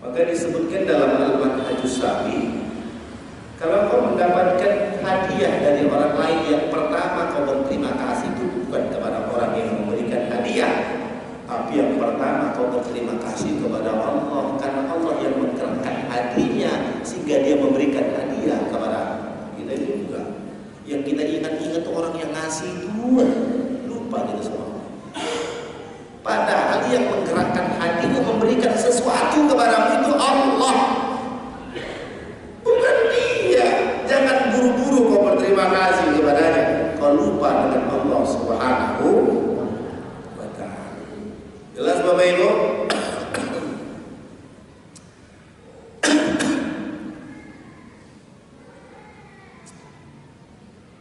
Maka disebutkan dalam Al-Manhajus Syafi'i, kalau kau mendapatkan hadiah dari orang lain, yang pertama kau berterima kasih itu bukan kepada orang yang memberikan hadiah, tapi yang pertama kau berterima kasih kepada Allah, karena Allah yang menggerakkan hatinya sehingga dia memberikan hadiah kepada kita juga. Yang kita ingat-ingat orang yang ngasih itu lupa kita semua. Padahal yang menggerakkan hatinya memberikan sesuatu kepadamu itu Allah, bukan dia. Jangan buru-buru kau berterima kasih kepadanya, kau lupa dengan Allah Subhanahu wa ta'ala. Jelas Bapak Ibu?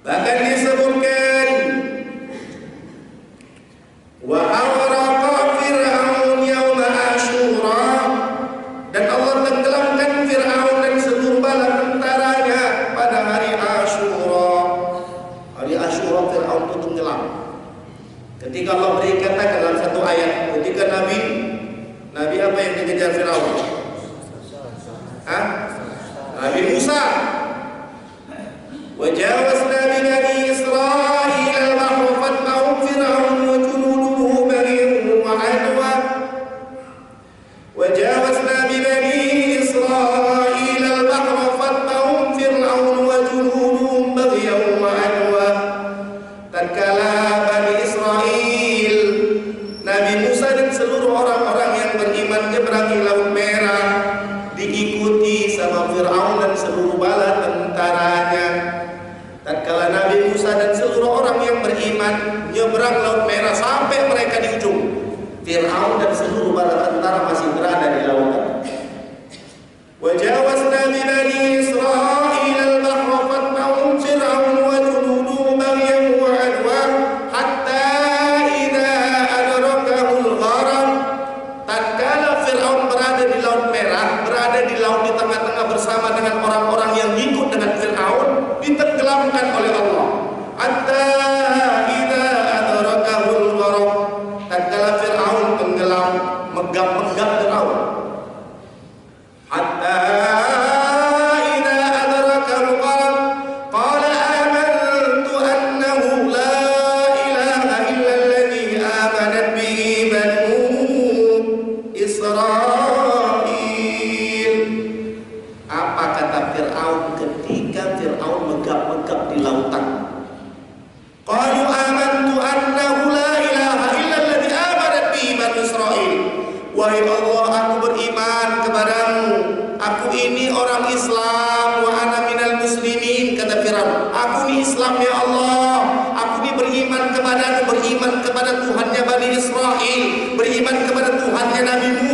Bahkan disebutkan wa awraqa fir'aun yauma asyura, dan Allah tenggelamkan Fir'aun dan seluruh bala tentaranya pada hari Asyura. Hari Asyura Fir'aun itu tenggelam. Ketika Allah berkata dalam satu ayat, ketika Nabi apa yang dikejar Fir'aun? Nabi Musa. وجاوزنا ببني إسرائيل البحر فاتبعهم فرعون وجنوده بغيا وعدوا وجاوزنا ببني إسرائيل البحر فاتبعهم فرعون وجنوده بغيا وعدوا. Tatkala Bani Israel, Nabi Musa dan seluruh orang-orang yang beriman menyeberangi Laut Merah, diikuti sama Fir'aun dan seluruh bala tentaranya. Tatkala Nabi Musa dan seluruh orang yang beriman nyebrang Laut Merah sampai mereka di ujung, Fir'aun dan seluruh bala tentara masih berada di lautan. Wajawazna bi bani Israil al-bahra fatba'ahum Fir'aun wa junuduhu baghyan wa 'adwa hatta idza adrakahu al-gharq. Tatkala Fir'aun berada di Laut Merah, berada di laut di tengah-tengah bersama dengan orang-orang yang ikut dengan Fir'aun, ditenggelamkan oleh Allah. Hatta idza adrakahul gharq, tatkala Fir'aun tenggelam, megap-megap di laut. Hatta idza adrakahul gharq qala amantu annahu la ilaha illa alladhi amanat bihi banu Israil. Apa kata Fir'aun ketika Fir'aun megap-megap di lautan? Qalu amantu annahu la ilaha illa alladhi amanat bihi banu Israil. Wahai Allah, aku beriman kepadamu. Aku ini orang Islam, wa ana minal muslimin, kata Fir'aun. Aku ini Islam ya Allah. Aku ini beriman kepadamu, beriman kepada Tuhannya Bani Israil, beriman kepada Tuhannya Nabi Musa.